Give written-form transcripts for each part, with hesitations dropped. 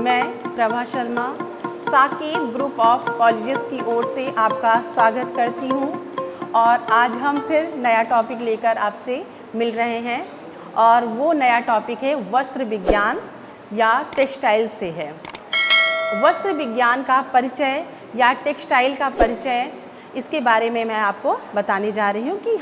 मैं Prabha Sharma Saket group of colleges की ओर से आपका स्वागत करती हूं और आज हम फिर नया टॉपिक लेकर आपसे मिल रहे हैं और वो नया टॉपिक है वस्त्र विज्ञान या टेक्सटाइल से है। वस्त्र विज्ञान का परिचय या टेक्सटाइल का परिचय, इसके बारे में मैं आपको बताने जा रही हूँ कि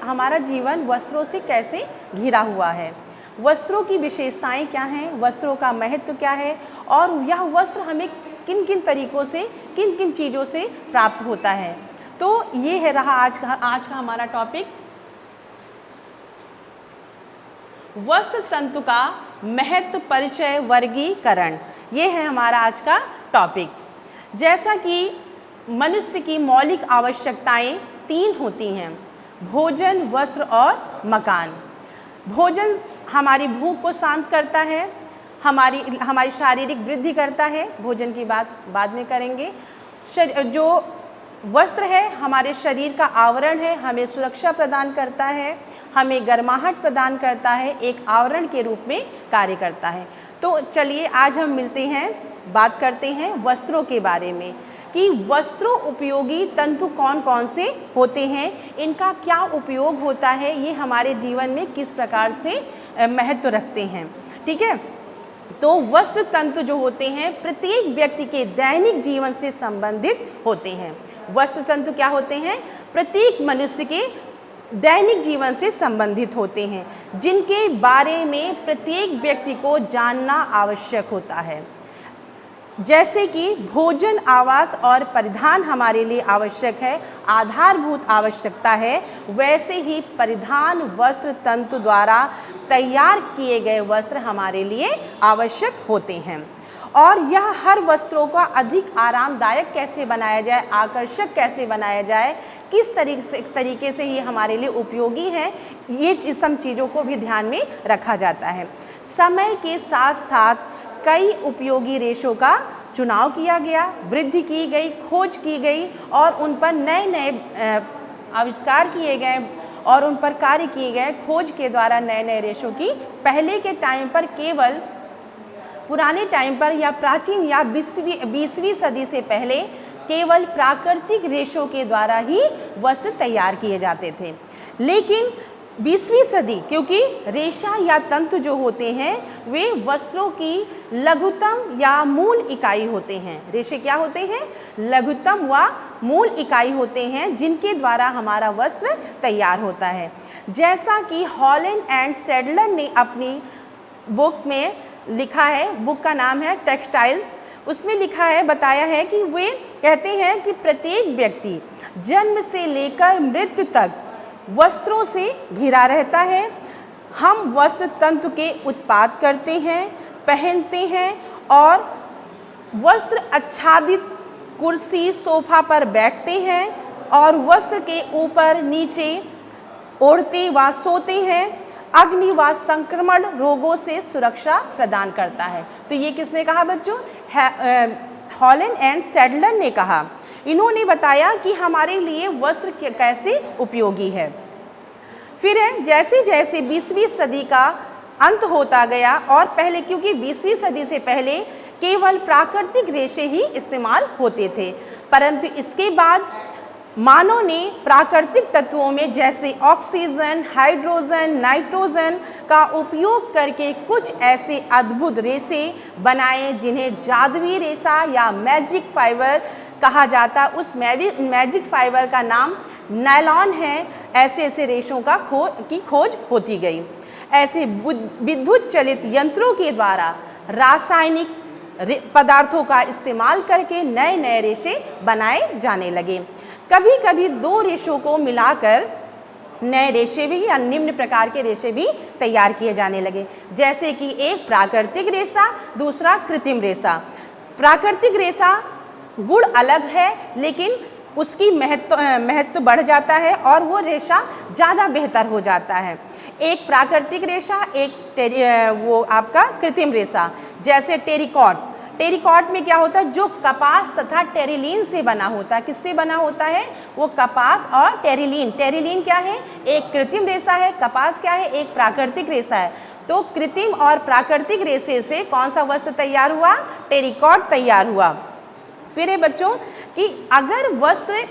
हमारा जीवन वस्त्रों से कैसे घिरा हुआ है, वस्त्रों की विशेषताएं क्या हैं, वस्त्रों का महत्व क्या है और यह वस्त्र हमें किन किन तरीक़ों से, किन किन चीज़ों से प्राप्त होता है। तो ये है रहा आज का हमारा टॉपिक, वस्त्र तंतु का महत्व, परिचय, वर्गीकरण। ये है हमारा आज का टॉपिक। जैसा कि मनुष्य की मौलिक आवश्यकताएं 3 होती हैं, भोजन, वस्त्र और मकान। भोजन हमारी भूख को शांत करता है, हमारी शारीरिक वृद्धि करता है, भोजन की बात बाद में करेंगे। जो वस्त्र है हमारे शरीर का आवरण है, हमें सुरक्षा प्रदान करता है, हमें गर्माहट प्रदान करता है, एक आवरण के रूप में कार्य करता है। तो चलिए आज हम मिलते हैं, बात करते हैं वस्त्रों के बारे में कि वस्त्रों उपयोगी तंतु कौन कौन से होते हैं, इनका क्या उपयोग होता है, ये हमारे जीवन में किस प्रकार से महत्व रखते हैं। ठीक है, तो वस्त्र तंतु जो होते हैं प्रत्येक व्यक्ति के दैनिक जीवन से संबंधित होते हैं। वस्त्र तंतु क्या होते हैं? प्रत्येक मनुष्य के दैनिक जीवन से संबंधित होते हैं, जिनके बारे में प्रत्येक व्यक्ति को जानना आवश्यक होता है। जैसे कि भोजन, आवास और परिधान हमारे लिए आवश्यक है, आधारभूत आवश्यकता है, वैसे ही परिधान वस्त्र तंतु द्वारा तैयार किए गए वस्त्र हमारे लिए आवश्यक होते हैं। और यह हर वस्त्रों को अधिक आरामदायक कैसे बनाया जाए, आकर्षक कैसे बनाया जाए, किस तरीके से ये हमारे लिए उपयोगी है, ये सब चीज़ों को भी ध्यान में रखा जाता है। समय के साथ साथ कई उपयोगी रेशों का चुनाव किया गया, वृद्धि की गई, खोज की गई और उन पर नए नए आविष्कार किए गए और उन पर कार्य किए गए। खोज के द्वारा नए नए रेशों की पहले के टाइम पर केवल पुराने टाइम पर या प्राचीन या 20वीं सदी से पहले केवल प्राकृतिक रेशों के द्वारा ही वस्त्र तैयार किए जाते थे। लेकिन 20वीं सदी, क्योंकि रेशा या तंतु जो होते हैं वे वस्त्रों की लघुतम या मूल इकाई होते हैं। रेशे क्या होते हैं? लघुतम व मूल इकाई होते हैं, जिनके द्वारा हमारा वस्त्र तैयार होता है। जैसा कि हॉलैंड एंड सैडलर ने अपनी बुक में लिखा है, बुक का नाम है टेक्सटाइल्स, उसमें लिखा है, बताया है कि वे कहते हैं कि प्रत्येक व्यक्ति जन्म से लेकर मृत्यु तक वस्त्रों से घिरा रहता है। हम वस्त्र तंतु के उत्पाद करते हैं, पहनते हैं और वस्त्र आच्छादित कुर्सी, सोफा पर बैठते हैं और वस्त्र के ऊपर नीचे ओढ़ते व सोते हैं। अग्नि व संक्रमण रोगों से सुरक्षा प्रदान करता है। तो ये किसने कहा बच्चों? हॉलैंड एंड सैडलर ने कहा। इन्होंने बताया कि हमारे लिए वस्त्र कैसे उपयोगी है। फिर है, जैसे जैसे 20वीं सदी का अंत होता गया और पहले, क्योंकि 20वीं सदी से पहले केवल प्राकृतिक रेशे ही इस्तेमाल होते थे, परंतु इसके बाद मानव ने प्राकृतिक तत्वों में जैसे ऑक्सीजन, हाइड्रोजन, नाइट्रोजन का उपयोग करके कुछ ऐसे अद्भुत रेशे बनाए जिन्हें जादुई रेशा या मैजिक फाइबर कहा जाता। उस मैजिक फाइबर का नाम नायलॉन है। ऐसे रेशों की खोज होती गई। ऐसे विद्युत चलित यंत्रों के द्वारा रासायनिक पदार्थों का इस्तेमाल करके नए नए रेशे बनाए जाने लगे। कभी कभी 2 रेशों को मिलाकर नए रेशे भी या निम्न प्रकार के रेशे भी तैयार किए जाने लगे, जैसे कि एक प्राकृतिक रेशा, दूसरा कृत्रिम रेशा। प्राकृतिक रेशा गुण अलग है, लेकिन उसकी महत्व बढ़ जाता है और वो रेशा ज़्यादा बेहतर हो जाता है। एक प्राकृतिक रेशा, एक वो आपका कृत्रिम रेशा, जैसे टेरिकॉट। टेरिकॉट में क्या होता है, जो कपास तथा टेरिलीन से बना होता है। किससे बना होता है, वो कपास और टेरिलीन। टेरिलीन क्या है, एक कृत्रिम रेशा है, कपास क्या है, एक प्राकृतिक रेशा है। तो कृत्रिम और प्राकृतिक रेशे से कौन सा वस्त्र तैयार हुआ, टेरिकॉट तैयार हुआ। फिर है बच्चों कि अगर वस्त्र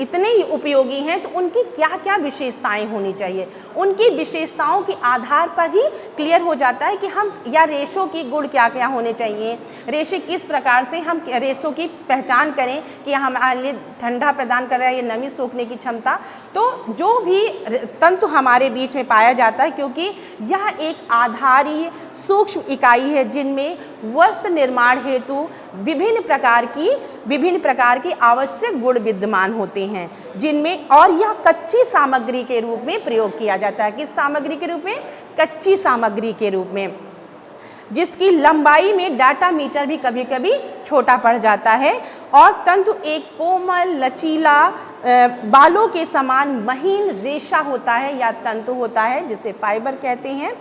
इतने ही उपयोगी हैं तो उनकी क्या क्या विशेषताएं होनी चाहिए, उनकी विशेषताओं के आधार पर ही क्लियर हो जाता है कि हम या रेशों की गुण क्या क्या होने चाहिए, रेशे किस प्रकार से हम रेशों की पहचान करें कि हमारे लिए ठंडा प्रदान कर रहा है, ये नमी सोखने की क्षमता। तो जो भी तंतु हमारे बीच में पाया जाता है, क्योंकि यह एक आधारीय सूक्ष्म इकाई है जिनमें वस्त्र निर्माण हेतु विभिन्न प्रकार की आवश्यक गुण विद्यमान होते हैं, जिनमें और यह कच्ची सामग्री के रूप में प्रयोग किया जाता है। किस सामग्री के रूप में, कच्ची सामग्री के रूप में, जिसकी लंबाई में डाटा मीटर भी कभी कभी छोटा पड़ जाता है। और तंतु एक कोमल लचीला बालों के समान महीन रेशा होता है या तंतु होता है, जिसे फाइबर कहते हैं।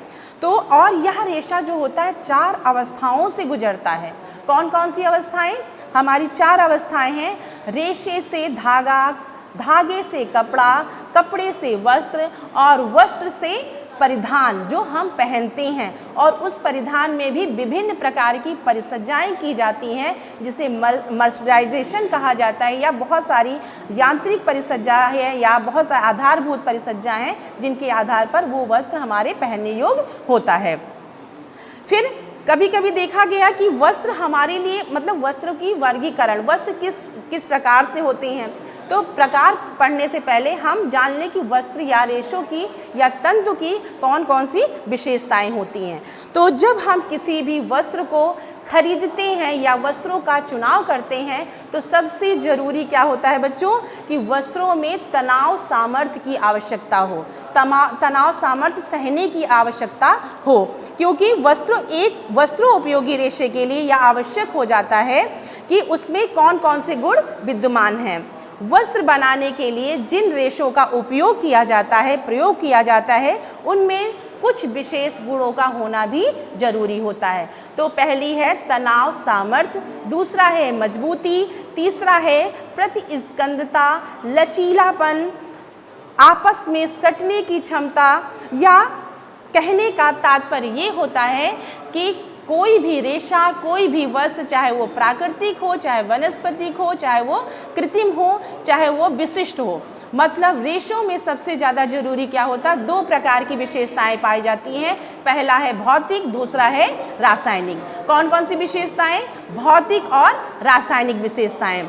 तो और यह रेशा जो होता है 4 अवस्थाओं से गुजरता है। कौन कौन सी अवस्थाएं, हमारी 4 अवस्थाएं हैं। रेशे से धागा, धागे से कपड़ा, कपड़े से वस्त्र और वस्त्र से परिधान जो हम पहनते हैं। और उस परिधान में भी विभिन्न प्रकार की परिसज्जाएं की जाती हैं, जिसे मर्सराइजेशन कहा जाता है, या बहुत सारी यांत्रिक परिसज्जा है या बहुत सारी आधारभूत परिसज्जा हैं जिनके आधार पर वो वस्त्र हमारे पहनने योग्य होता है। फिर कभी कभी देखा गया कि वस्त्र हमारे लिए मतलब वस्त्रों की वर्गीकरण, वस्त्र किस प्रकार से होते हैं। तो प्रकार पढ़ने से पहले हम जान लें कि वस्त्र या रेशों की या तंतु की कौन कौन सी विशेषताएं होती हैं। तो जब हम किसी भी वस्त्र को खरीदते हैं या वस्त्रों का चुनाव करते हैं तो सबसे ज़रूरी क्या होता है बच्चों, कि वस्त्रों में तनाव सामर्थ्य की आवश्यकता हो, तनाव सामर्थ्य सहने की आवश्यकता हो। क्योंकि वस्त्रोपयोगी रेशे के लिए यह आवश्यक हो जाता है कि उसमें कौन कौन से गुण विद्यमान हैं। वस्त्र बनाने के लिए जिन रेशों का उपयोग किया जाता है, प्रयोग किया जाता है, उनमें कुछ विशेष गुणों का होना भी जरूरी होता है। तो पहली है तनाव सामर्थ्य, दूसरा है मजबूती, तीसरा है प्रतिस्कंदता, लचीलापन, आपस में सटने की क्षमता। या कहने का तात्पर्य ये होता है कि कोई भी रेशा, कोई भी वस्त्र, चाहे वो प्राकृतिक हो, चाहे वनस्पतिक हो, चाहे वो कृत्रिम हो, चाहे वो विशिष्ट हो, मतलब रेशों में सबसे ज़्यादा जरूरी क्या होता है, 2 प्रकार की विशेषताएं पाई जाती हैं। पहला है भौतिक, दूसरा है रासायनिक। कौन कौन सी विशेषताएं, भौतिक और रासायनिक विशेषताएं।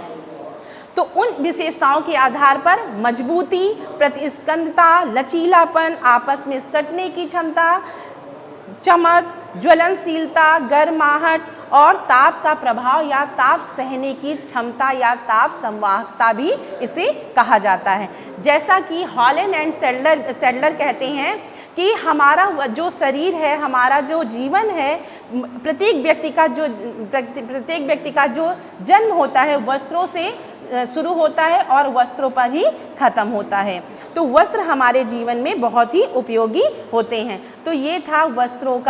तो उन विशेषताओं के आधार पर मजबूती, प्रतिस्कंदता, लचीलापन, आपस में सटने की क्षमता, चमक, ज्वलनशीलता, गर्माहट और ताप का प्रभाव या ताप सहने की क्षमता या ताप संवाहकता भी इसे कहा जाता है। जैसा कि हॉलैंड एंड सैडलर कहते हैं कि हमारा जो शरीर है, हमारा जो जीवन है, प्रत्येक व्यक्ति का जो जन्म होता है वस्त्रों से शुरू होता है और वस्त्रों पर ही खत्म होता है। तो वस्त्र हमारे जीवन में बहुत ही उपयोगी होते हैं। तो ये था वस्त्रों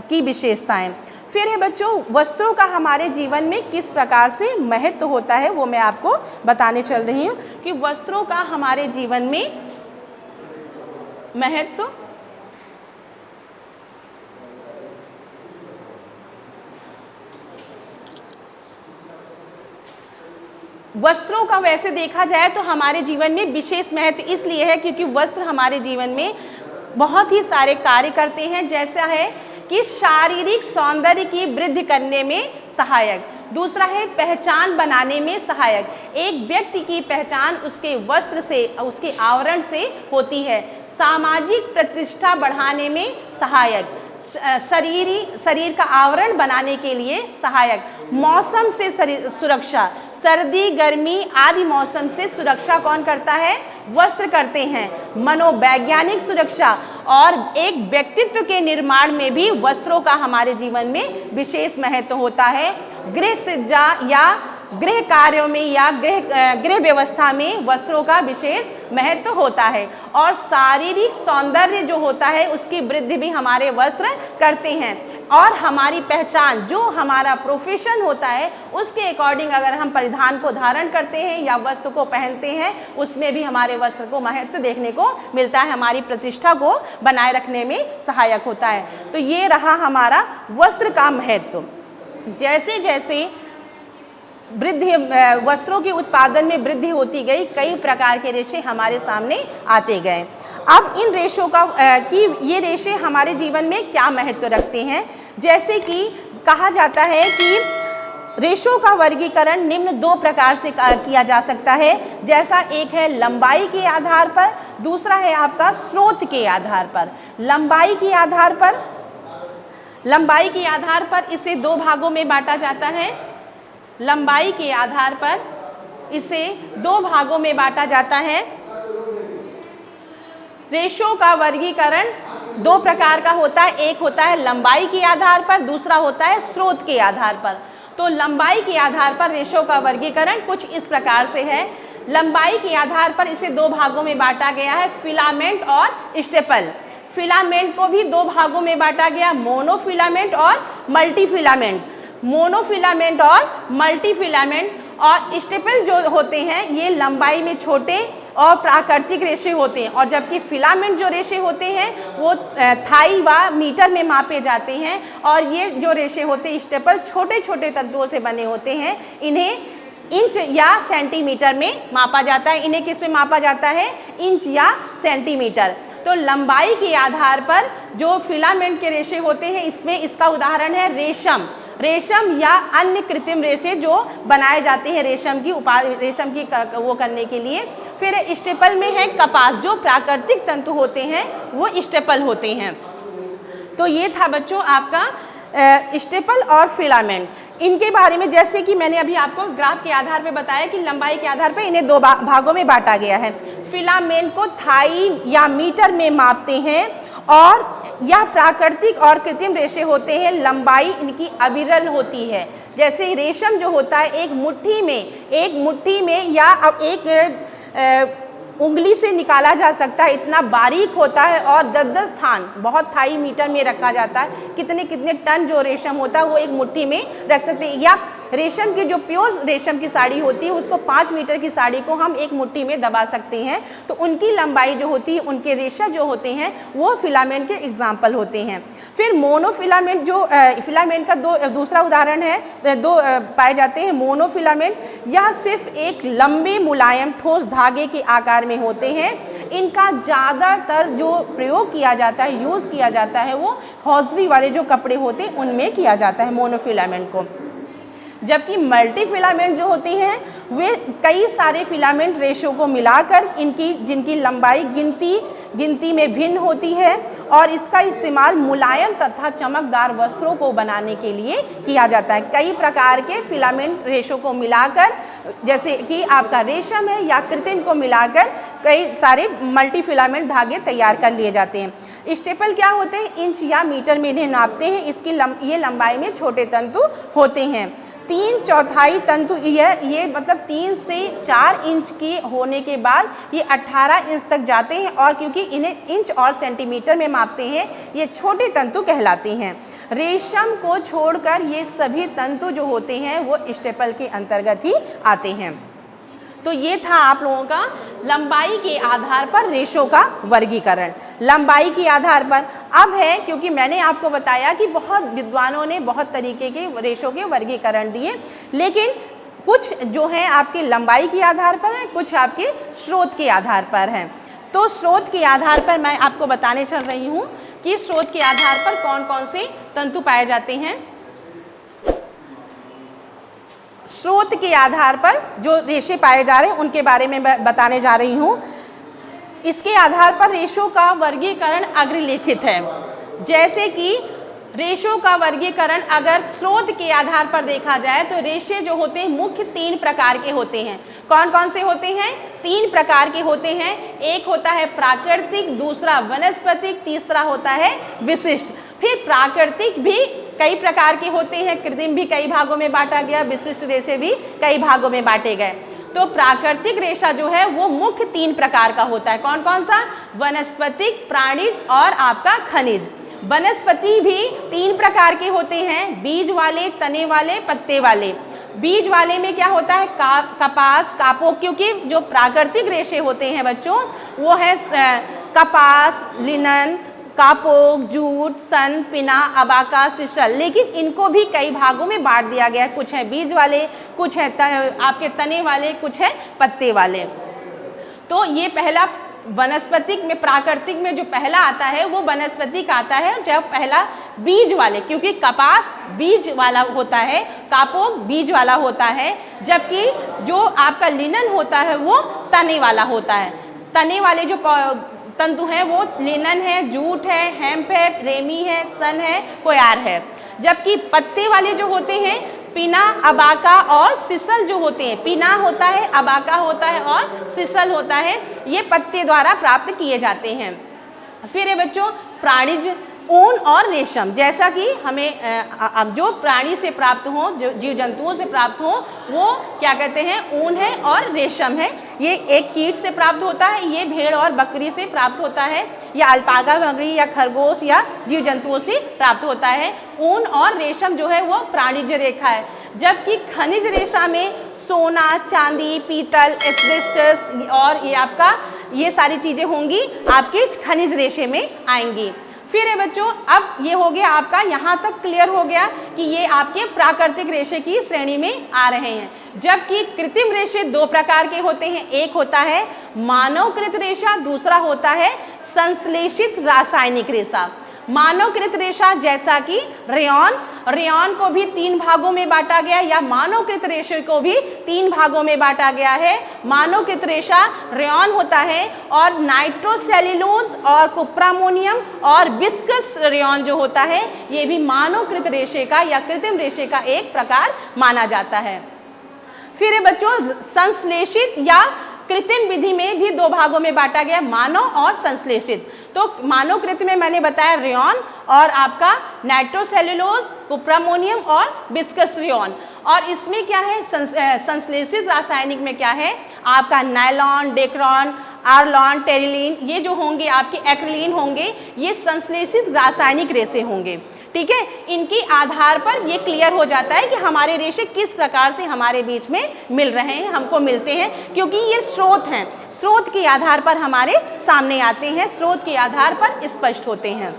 की विशेषताएं। फिर है बच्चों वस्त्रों का हमारे जीवन में किस प्रकार से महत्व होता है, वो मैं आपको बताने चल रही हूँ कि वस्त्रों का हमारे जीवन में महत्व वस्त्रों का वैसे देखा जाए तो हमारे जीवन में विशेष महत्व इसलिए है क्योंकि वस्त्र हमारे जीवन में बहुत ही सारे कार्य करते हैं। जैसा है कि शारीरिक सौंदर्य की वृद्धि करने में सहायक, दूसरा है पहचान बनाने में सहायक। एक व्यक्ति की पहचान उसके वस्त्र से, उसके आवरण से होती है। सामाजिक प्रतिष्ठा बढ़ाने में सहायक, शरीर का आवरण बनाने के लिए सहायक। मौसम से सुरक्षा, सर्दी गर्मी आदि मौसम से सुरक्षा कौन करता है, वस्त्र करते हैं। मनोवैज्ञानिक सुरक्षा और एक व्यक्तित्व के निर्माण में भी वस्त्रों का हमारे जीवन में विशेष महत्व होता है। गृह सज्जा या गृह कार्यों में या गृह व्यवस्था में वस्त्रों का विशेष महत्व होता है और शारीरिक सौंदर्य जो होता है उसकी वृद्धि भी हमारे वस्त्र करते हैं और हमारी पहचान जो हमारा प्रोफेशन होता है उसके अकॉर्डिंग अगर हम परिधान को धारण करते हैं या वस्त्र को पहनते हैं उसमें भी हमारे वस्त्र को महत्व देखने को मिलता है, हमारी प्रतिष्ठा को बनाए रखने में सहायक होता है। तो ये रहा हमारा वस्त्र का महत्व। जैसे जैसे वृद्धि वस्त्रों के उत्पादन में वृद्धि होती गई, कई प्रकार के रेशे हमारे सामने आते गए। अब इन रेशों का ये रेशे हमारे जीवन में क्या महत्व रखते हैं, जैसे कि कहा जाता है कि रेशों का वर्गीकरण निम्न दो प्रकार से किया जा सकता है। जैसा एक है लंबाई के आधार पर, दूसरा है आपका स्रोत के आधार पर। लंबाई के आधार पर इसे दो भागों में बांटा जाता है। लंबाई के आधार पर इसे दो भागों में बांटा जाता है। रेशों का वर्गीकरण दो प्रकार का होता है, एक होता है लंबाई के आधार पर, दूसरा होता है स्रोत के आधार पर। तो लंबाई के आधार पर रेशों का वर्गीकरण कुछ इस प्रकार से है। लंबाई के आधार पर इसे दो भागों में बांटा गया है, फिलामेंट और स्टेपल। फिलामेंट को भी दो भागों में बांटा गया, मोनोफिलामेंट और मल्टीफिलामेंट। मोनोफिलामेंट और मल्टीफिलामेंट और स्टेपल जो होते हैं ये लंबाई में छोटे और प्राकृतिक रेशे होते हैं, और जबकि फिलामेंट जो रेशे होते हैं वो थाई व मीटर में मापे जाते हैं। और ये जो रेशे होते हैं स्टेपल छोटे छोटे तंतुओं से बने होते हैं, इन्हें इंच या सेंटीमीटर में मापा जाता है। इन्हें किस में मापा जाता है? इंच या सेंटीमीटर। तो लंबाई के आधार पर जो फिलामेंट के रेशे होते हैं इसमें इसका उदाहरण है रेशम या अन्य कृत्रिम रेशे जो बनाए जाते हैं रेशम की वो करने के लिए। फिर स्टेपल में है कपास, जो प्राकृतिक तंतु होते हैं वो स्टेपल होते हैं। तो ये था बच्चों आपका स्टेपल और फिलामेंट। इनके बारे में जैसे कि मैंने अभी आपको ग्राफ के आधार पर बताया कि लंबाई के आधार पर इन्हें दो भागों में बांटा गया है। फिलामेंट को थाई या मीटर में मापते हैं और यह प्राकृतिक और कृत्रिम रेशे होते हैं। लंबाई इनकी अविरल होती है। जैसे रेशम जो होता है एक मुट्ठी में या अब एक उंगली से निकाला जा सकता है, इतना बारीक होता है और 10-10 स्थान बहुत थाई मीटर में रखा जाता है। कितने टन जो रेशम होता है वो एक मुट्ठी में रख सकते हैं। या रेशम की जो प्योर रेशम की साड़ी होती है उसको 5 मीटर की साड़ी को हम एक मुट्ठी में दबा सकते हैं। तो उनकी लंबाई जो होती है, उनके रेशा जो होते हैं वो फिलामेंट के एग्जाम्पल होते हैं। फिर मोनोफिलामेंट जो फिलामेंट का दूसरा उदाहरण है, दो पाए जाते हैं। मोनोफिलामेंट यह सिर्फ एक लंबे मुलायम ठोस धागे के आकार में होते हैं। इनका ज़्यादातर जो प्रयोग किया जाता है, यूज़ किया जाता है, वो हौजरी वाले जो कपड़े होते हैं उनमें किया जाता है मोनोफिलामेंट को। जबकि मल्टीफिलामेंट जो होती हैं वे कई सारे फिलामेंट रेशों को मिलाकर जिनकी लंबाई गिनती में भिन्न होती है और इसका इस्तेमाल मुलायम तथा चमकदार वस्त्रों को बनाने के लिए किया जाता है। कई प्रकार के फिलामेंट रेशों को मिलाकर, जैसे कि आपका रेशम है या कृत्रिम को मिलाकर कई सारे मल्टीफिलामेंट धागे तैयार कर लिए जाते हैं। स्टेपल क्या होते हैं? इंच या मीटर में इन्हें नापते हैं। ये लंबाई में छोटे तंतु होते हैं। 3/4 तंतु ये मतलब 3 से 4 इंच की होने के बाद ये 18 इंच तक जाते हैं, और क्योंकि इन्हें इंच और सेंटीमीटर में मापते हैं ये छोटे तंतु कहलाते हैं। रेशम को छोड़कर ये सभी तंतु जो होते हैं वो स्टेपल के अंतर्गत ही आते हैं। तो ये था आप लोगों का लंबाई के आधार पर रेशों का वर्गीकरण। लंबाई के आधार पर अब है, क्योंकि मैंने आपको बताया कि बहुत विद्वानों ने बहुत तरीके के रेशों के वर्गीकरण दिए, लेकिन कुछ जो हैं आपके लंबाई के आधार पर हैं, कुछ आपके स्रोत के आधार पर हैं। तो स्रोत के आधार पर मैं आपको बताने चल रही हूँ कि स्रोत के आधार पर कौन कौन से तंतु पाए जाते हैं। स्रोत के आधार पर जो रेशे पाए जा रहे हैं उनके बारे में बताने जा रही हूँ। इसके आधार पर रेशों का वर्गीकरण अग्रलिखित है। जैसे कि रेशों का वर्गीकरण अगर स्रोत के आधार पर देखा जाए तो रेशे जो होते हैं मुख्य 3 प्रकार के होते हैं। कौन कौन से होते हैं? 3 प्रकार के होते हैं। एक होता है प्राकृतिक, दूसरा वनस्पतिक, तीसरा होता है विशिष्ट। फिर प्राकृतिक भी कई प्रकार के होते हैं, कृत्रिम भी कई भागों में बांटा गया, विशिष्ट रेशे भी कई भागों में बांटे गए। तो प्राकृतिक रेशा जो है वो मुख्य 3 प्रकार का होता है। कौन कौन सा? वनस्पतिक, प्राणिज और आपका खनिज। वनस्पति भी 3 प्रकार के होते हैं, बीज वाले, तने वाले, पत्ते वाले। बीज वाले में क्या होता है? कपास, कापोक, क्योंकि जो प्राकृतिक रेशे होते हैं बच्चों वो है कपास, लिनन, कापोक, जूट, सन, पिना, अबाका, सिसल। लेकिन इनको भी कई भागों में बांट दिया गया है, कुछ है बीज वाले, कुछ है आपके तने वाले, कुछ है पत्ते वाले। तो ये पहला वनस्पतिक में, प्राकृतिक में जो पहला आता है वो वनस्पतिक आता है, जब पहला बीज वाले, क्योंकि कपास बीज वाला होता है, कापोक बीज वाला होता है, जबकि जो आपका लिनन होता है वो तने वाला होता है। तने वाले जो तंतु हैं वो लिनन है, जूट है, हेम्प है, रेमी है, सन है, कोयार है। जबकि पत्ते वाले जो होते हैं पिना, अबाका और सिसल जो होते हैं, पिना होता है, अबाका होता है और सिसल होता है, ये पत्ते द्वारा प्राप्त किए जाते हैं। फिर है बच्चों प्राणिज, ऊन और रेशम। जैसा कि हमें अब जो प्राणी से प्राप्त हो, जो जीव जंतुओं से प्राप्त हो, वो क्या कहते हैं? ऊन है और रेशम है। ये एक कीट से प्राप्त होता है, ये भेड़ और बकरी से प्राप्त होता है, या अल्पाका बकरी या खरगोश या जीव जंतुओं से प्राप्त होता है। ऊन और रेशम जो है वो प्राणिज रेखा है। जबकि खनिज रेशा में सोना, चांदी, पीतल, एस्बेस्टस और ये आपका ये सारी चीज़ें होंगी, आपके खनिज रेशे में आएंगी। फिर है बच्चों, अब ये हो गया आपका, यहाँ तक क्लियर हो गया कि ये आपके प्राकृतिक रेशे की श्रेणी में आ रहे हैं। जबकि कृत्रिम रेशे 2 प्रकार के होते हैं, एक होता है मानवकृत रेशा, दूसरा होता है संश्लेषित रासायनिक रेशा। मानवकृत रेशा जैसा कि रेयॉन को भी 3 भागों में बांटा गया, या मानवकृत रेशे को भी 3 भागों में बांटा गया है। मानवकृत रेशा रेयॉन होता है, और नाइट्रोसेल्यूलोज और कुप्रामोनियम और विस्कस रेयॉन जो होता है ये भी मानवकृत रेशे का या कृत्रिम रेशे का एक प्रकार माना जाता है। फिर है बच्चों संश्लेषित या कृत्रिम विधि में भी 2 भागों में बांटा गया, मानव और संश्लेषित। तो मानवकृत में मैंने बताया रेयॉन और आपका नाइट्रोसेल्यूलोज, कुप्रामोनियम और विस्कस रेयॉन। और इसमें क्या है? संश्लेषित रासायनिक में क्या है? आपका नायलॉन, डेक्रॉन, आर्लॉन, टेरिलीन, ये जो होंगे आपके एक्रिलीन होंगे, ये संश्लेषित रासायनिक रेशे होंगे। ठीक है, इनके आधार पर ये क्लियर हो जाता है कि हमारे रेशे किस प्रकार से हमारे बीच में मिल रहे हैं, हमको मिलते हैं, क्योंकि ये स्रोत हैं, स्रोत के आधार पर हमारे सामने आते हैं, स्रोत के आधार पर स्पष्ट होते हैं।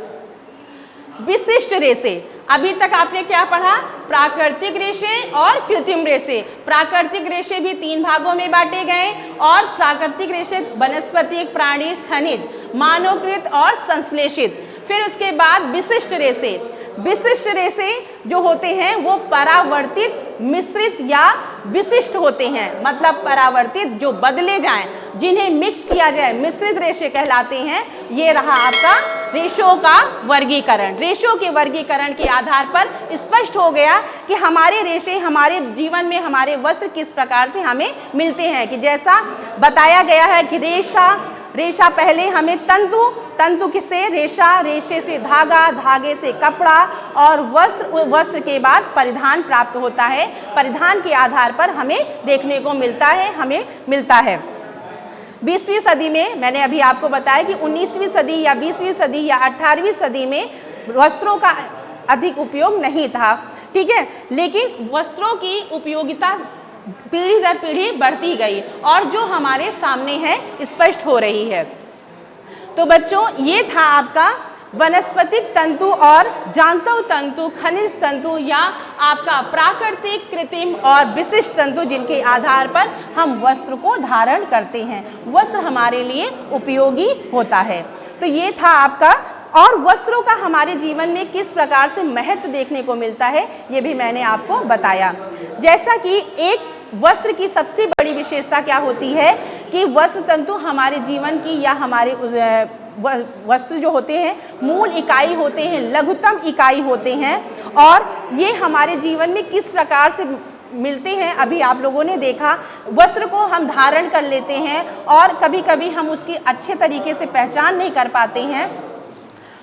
विशिष्ट रेशे, अभी तक आपने क्या पढ़ा? प्राकृतिक रेशे और कृत्रिम रेशे। प्राकृतिक रेशे भी 3 भागों में बांटे गए, और प्राकृतिक रेशे वनस्पतिक, प्राणिज, खनिज, मानवकृत और संश्लेषित। फिर उसके बाद विशिष्ट रेशे। विशिष्ट रेशे जो होते हैं वो परावर्तित, मिश्रित या विशिष्ट होते हैं, मतलब परावर्तित जो बदले जाएं, जिन्हें मिक्स किया जाए, मिश्रित रेशे कहलाते हैं। ये रहा आपका रेशों का वर्गीकरण। रेशों के वर्गीकरण के आधार पर स्पष्ट हो गया कि हमारे रेशे हमारे जीवन में, हमारे वस्त्र किस प्रकार से हमें मिलते हैं। कि जैसा बताया गया है कि रेशा पहले हमें तंतु किससे? रेशा, रेशे से धागा, धागे से कपड़ा और वस्त्र के बाद परिधान प्राप्त होता है। परिधान के आधार पर हमें देखने को मिलता है, हमें मिलता है। 20वीं सदी में मैंने अभी आपको बताया कि 19वीं सदी या 20वीं सदी या 18वीं सदी में वस्त्रों का अधिक उपयोग नहीं था, ठीक है, लेकिन वस्त्रों की उपयोगिता पीढ़ी दर पीढ़ी बढ़ती गई और जो हमारे सामने है स्पष्ट हो रही है। तो बच्चों ये था आपका वनस्पतिक तंतु और जांतव तंतु, खनिज तंतु या आपका प्राकृतिक, कृत्रिम और विशिष्ट तंतु, जिनके आधार पर हम वस्त्र को धारण करते हैं, वस्त्र हमारे लिए उपयोगी होता है। तो ये था आपका, और वस्त्रों का हमारे जीवन में किस प्रकार से महत्व देखने को मिलता है ये भी मैंने आपको बताया। जैसा कि एक वस्त्र की सबसे बड़ी विशेषता क्या होती है कि वस्त्र तंतु हमारे जीवन की या हमारे वस्त्र जो होते हैं मूल इकाई होते हैं, लघुतम इकाई होते हैं, और ये हमारे जीवन में किस प्रकार से मिलते हैं। अभी आप लोगों ने देखा, वस्त्र को हम धारण कर लेते हैं और कभी कभी हम उसकी अच्छे तरीके से पहचान नहीं कर पाते हैं।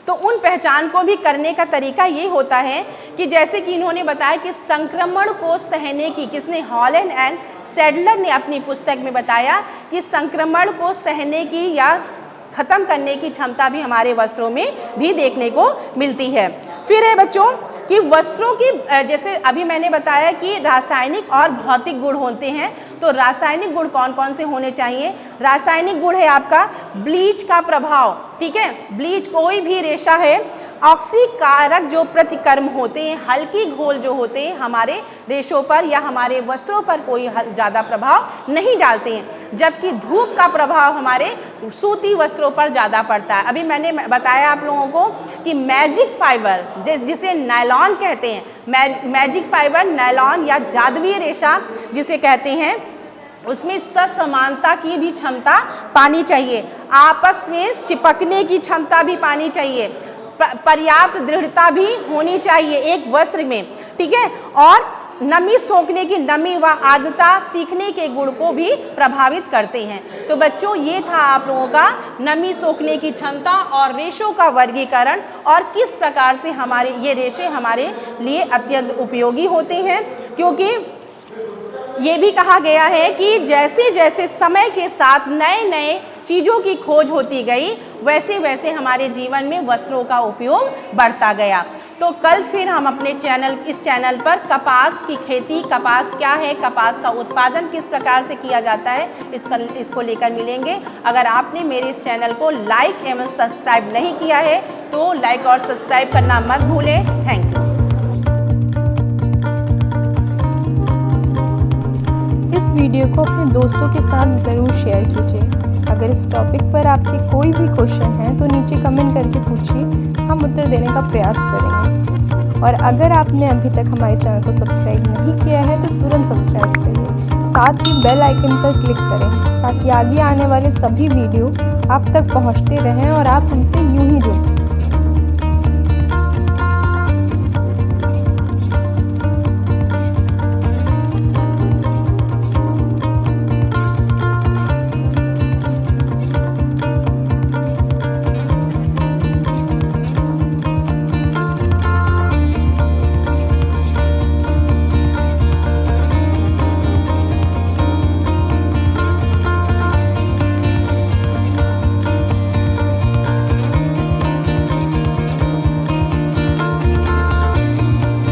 तो उन पहचान को भी करने का तरीका ये होता है कि जैसे कि इन्होंने बताया कि संक्रमण को सहने की, किसने, हॉलैंड एंड सैडलर ने अपनी पुस्तक में बताया कि संक्रमण को सहने की या ख़त्म करने की क्षमता भी हमारे वस्त्रों में भी देखने को मिलती है। फिर है बच्चों कि वस्त्रों की, जैसे अभी मैंने बताया कि रासायनिक और भौतिक गुण होते हैं, तो रासायनिक गुण कौन कौन से होने चाहिए। रासायनिक गुण है आपका ब्लीच का प्रभाव, ठीक है, ब्लीच कोई भी रेशा है, ऑक्सीकारक जो प्रतिकर्म होते हैं, हल्की घोल जो होते हैं हमारे रेशों पर या हमारे वस्त्रों पर कोई ज़्यादा प्रभाव नहीं डालते हैं, जबकि धूप का प्रभाव हमारे सूती वस्त्रों पर ज़्यादा पड़ता है। अभी मैंने बताया आप लोगों को कि मैजिक फाइबर जिसे नायलॉन कहते हैं, मैजिक फाइबर, नायलॉन या जादुई रेशा जिसे कहते हैं, उसमें ससमानता की भी क्षमता पानी चाहिए, आपस में चिपकने की क्षमता भी पानी चाहिए, पर्याप्त दृढ़ता भी होनी चाहिए एक वस्त्र में, ठीक है, और नमी सोखने की, नमी व आर्द्रता सीखने के गुण को भी प्रभावित करते हैं। तो बच्चों ये था आप लोगों का नमी सोखने की क्षमता और रेशों का वर्गीकरण और किस प्रकार से हमारे ये रेशे हमारे लिए अत्यंत उपयोगी होते हैं, क्योंकि ये भी कहा गया है कि जैसे जैसे समय के साथ नए नए चीज़ों की खोज होती गई वैसे वैसे हमारे जीवन में वस्त्रों का उपयोग बढ़ता गया। तो कल फिर हम अपने इस चैनल पर कपास की खेती, कपास क्या है, कपास का उत्पादन किस प्रकार से किया जाता है, इसको लेकर मिलेंगे। अगर आपने मेरे इस चैनल को लाइक एवं सब्सक्राइब नहीं किया है तो लाइक और सब्सक्राइब करना मत भूलें। Thank you. इस वीडियो को अपने दोस्तों के साथ ज़रूर शेयर कीजिए। अगर इस टॉपिक पर आपके कोई भी क्वेश्चन है तो नीचे कमेंट करके पूछिए, हम उत्तर देने का प्रयास करेंगे। और अगर आपने अभी तक हमारे चैनल को सब्सक्राइब नहीं किया है तो तुरंत सब्सक्राइब करिए, साथ ही बेल आइकन पर क्लिक करें ताकि आगे आने वाले सभी वीडियो आप तक पहुंचते रहें और आप हमसे यूं ही जुड़ें।